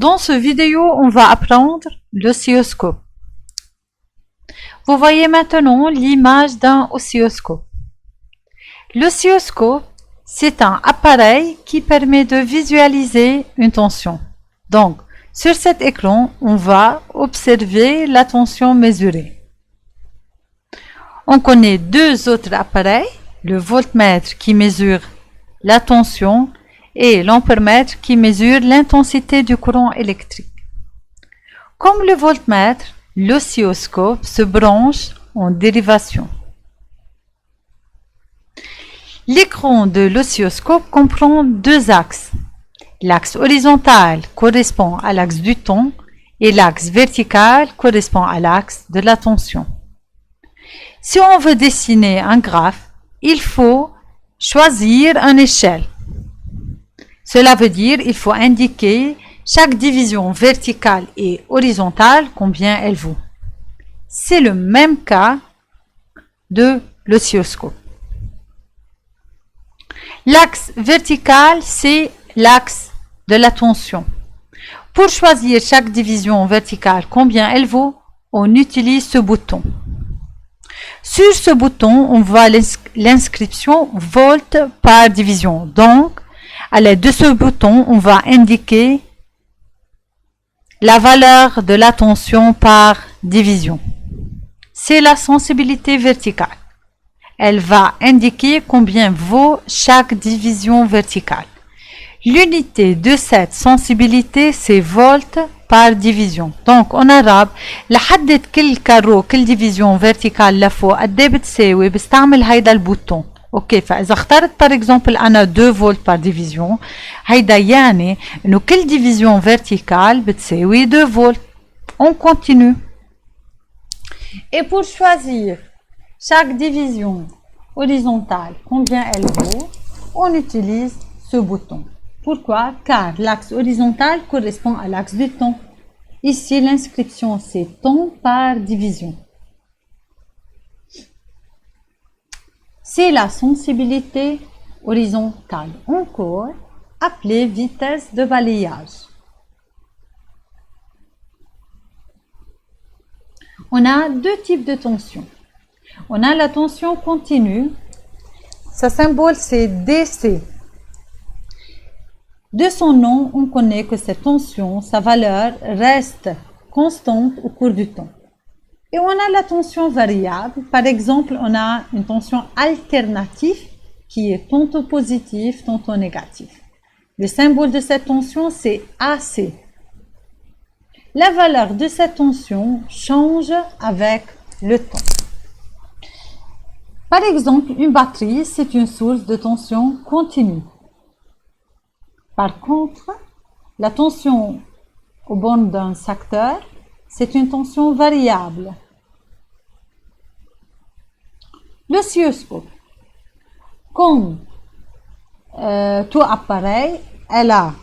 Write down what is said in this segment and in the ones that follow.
Dans ce vidéo, on va apprendre l'oscilloscope. Vous voyez maintenant l'image d'un oscilloscope. L'oscilloscope, c'est un appareil qui permet de visualiser une tension. Donc, sur cet écran, on va observer la tension mesurée. On connaît deux autres appareils, le voltmètre qui mesure la tension et l'ampèremètre qui mesure l'intensité du courant électrique. Comme le voltmètre, l'oscilloscope se branche en dérivation. L'écran de l'oscilloscope comprend deux axes. L'axe horizontal correspond à l'axe du temps et l'axe vertical correspond à l'axe de la tension. Si on veut dessiner un graphe, il faut choisir une échelle. Cela veut dire qu'il faut indiquer chaque division verticale et horizontale combien elle vaut. C'est le même cas de l'oscilloscope. L'axe vertical, c'est l'axe de la tension. Pour choisir chaque division verticale combien elle vaut, on utilise ce bouton. Sur ce bouton, on voit l'inscription volt par division. Donc, à l'aide de ce bouton, on va indiquer la valeur de la tension par division. C'est la sensibilité verticale. Elle va indiquer combien vaut chaque division verticale. L'unité de cette sensibilité, c'est volt par division. Donc, en arabe, لحدد كل كارو كل division verticale لفوق قد ايه بتساوي بستعمل هيدا البوتون. اوكي، فاذا اخترت par exemple انا 2 فولت par division، هيدا يعني انه كل division verticale بتساوي 2 فولت. On continue. Et pour choisir chaque division horizontale combien elle vaut, on utilise ce bouton. Pourquoi? Car l'axe horizontal correspond à l'axe du temps. Ici, l'inscription, c'est temps par division. C'est la sensibilité horizontale, encore appelée vitesse de balayage. On a deux types de tension. On a la tension continue. Sa symbole, c'est DC. De son nom, on connaît que cette tension, sa valeur reste constante au cours du temps. Et on a la tension variable. Par exemple, on a une tension alternative qui est tantôt positive, tantôt négative. Le symbole de cette tension, c'est AC. La valeur de cette tension change avec le temps. Par exemple, une batterie, c'est une source de tension continue. Par contre, la tension aux bornes d'un secteur, c'est une tension variable. L'oscilloscope, comme tout appareil, elle a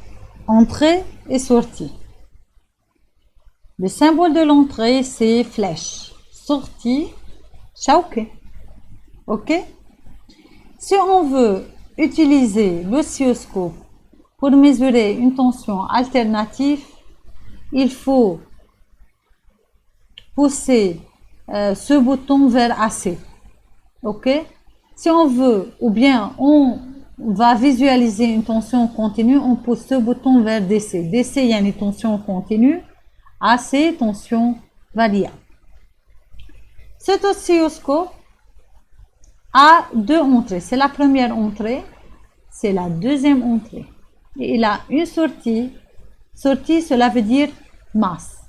entrée et sortie. Le symbole de l'entrée, c'est flèche. Sortie, chauke. Ok? Si on veut utiliser l'oscilloscope pour mesurer une tension alternative, il faut pousser ce bouton vers AC. Ok? Si on veut, ou bien on va visualiser une tension continue, on pousse ce bouton vers DC. DC, il y a une tension continue. AC, tension variable. Cet oscilloscope a deux entrées. C'est la première entrée, c'est la deuxième entrée. Et il a une sortie. Sortie, cela veut dire masse.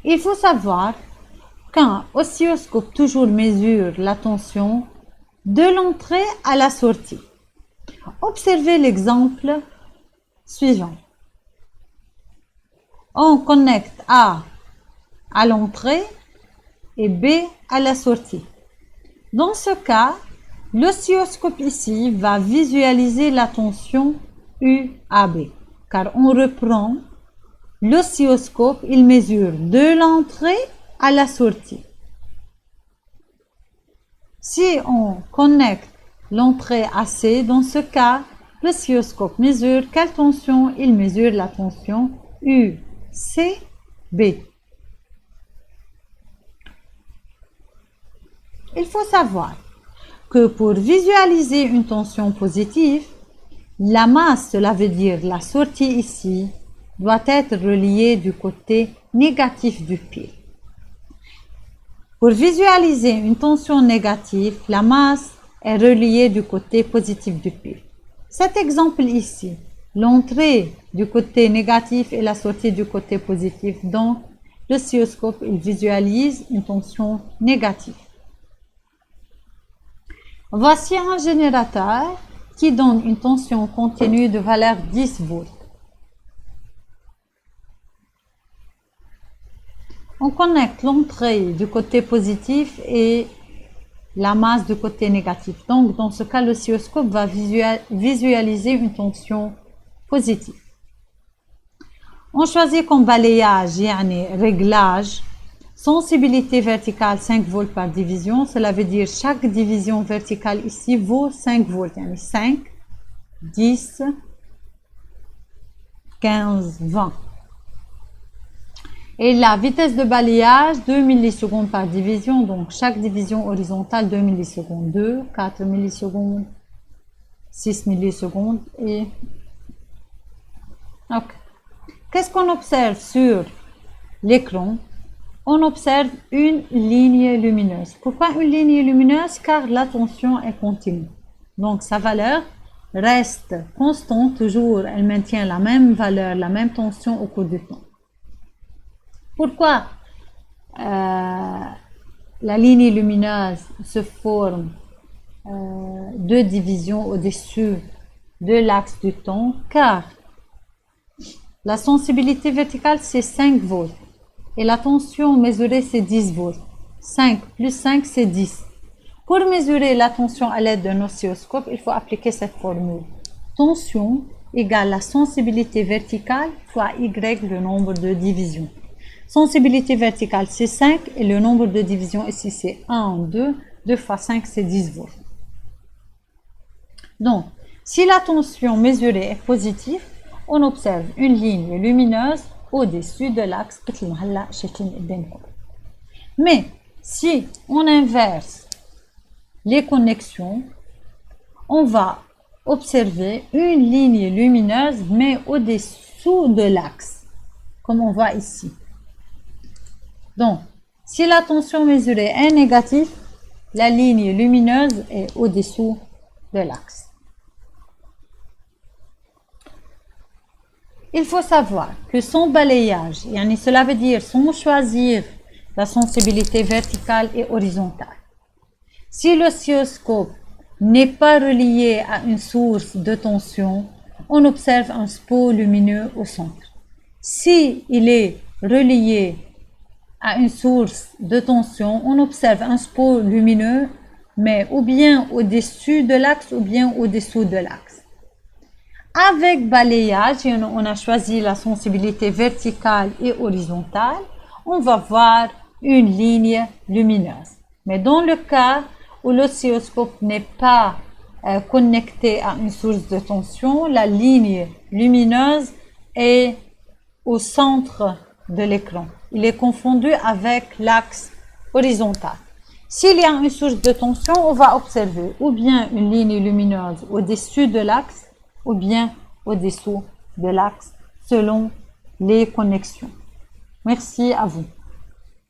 Il faut savoir qu'un oscilloscope toujours mesure la tension de l'entrée à la sortie. Observez l'exemple suivant. On connecte A à l'entrée et B à la sortie. Dans ce cas, l'oscilloscope ici va visualiser la tension UAB, car on reprend l'oscilloscope, il mesure de l'entrée à la sortie. Si on connecte l'entrée AC. Dans ce cas, l'oscilloscope mesure quelle tension? Il mesure la tension UCB. Il faut savoir que pour visualiser une tension positive, la masse, cela veut dire la sortie ici, doit être reliée du côté négatif du pile. Pour visualiser une tension négative, la masse est reliée du côté positif du pile. Cet exemple ici, l'entrée du côté négatif et la sortie du côté positif, donc l'oscilloscope il visualise une tension négative. Voici un générateur qui donne une tension continue de valeur 10 volts. On connecte l'entrée du côté positif et la masse du côté négatif. Donc, dans ce cas, l'oscilloscope va visualiser une tension positive. On choisit comme balayage, yani réglage, sensibilité verticale 5 volts par division. Cela veut dire chaque division verticale ici vaut 5 volts. Yani 5, 10, 15, 20. Et la vitesse de balayage, 2 millisecondes par division. Donc, chaque division horizontale, 2 millisecondes. 2, 4 millisecondes, 6 millisecondes. Et... ok. Qu'est-ce qu'on observe sur l'écran? On observe une ligne lumineuse. Pourquoi une ligne lumineuse? Car la tension est continue. Donc, sa valeur reste constante. Toujours, elle maintient la même valeur, la même tension au cours du temps. Pourquoi la ligne lumineuse se forme de divisions au-dessus de l'axe du temps? Car la sensibilité verticale, c'est 5 volts. Et la tension mesurée, c'est 10 volts. 5 plus 5, c'est 10. Pour mesurer la tension à l'aide d'un oscilloscope, il faut appliquer cette formule. Tension égale la sensibilité verticale fois Y, le nombre de divisions. Sensibilité verticale, c'est 5 et le nombre de divisions ici, c'est 1, 2. 2 fois 5, c'est 10 volts. Donc, si la tension mesurée est positive, on observe une ligne lumineuse au-dessus de l'axe. Mais si on inverse les connexions, on va observer une ligne lumineuse mais au-dessous de l'axe, comme on voit ici. Donc, si la tension mesurée est négative, la ligne lumineuse est au-dessous de l'axe. Il faut savoir que son balayage, cela veut dire sans choisir la sensibilité verticale et horizontale. Si l'oscilloscope n'est pas relié à une source de tension, on observe un spot lumineux au centre. Si il est relié à une source de tension, on observe un spot lumineux, mais ou bien au-dessus de l'axe ou bien au-dessous de l'axe. Avec balayage, on a choisi la sensibilité verticale et horizontale, on va voir une ligne lumineuse. Mais dans le cas où l'oscilloscope n'est pas connecté à une source de tension, la ligne lumineuse est au centre de l'écran. Il est confondu avec l'axe horizontal. S'il y a une source de tension, on va observer ou bien une ligne lumineuse au-dessus de l'axe ou bien au-dessous de l'axe selon les connexions. Merci à vous.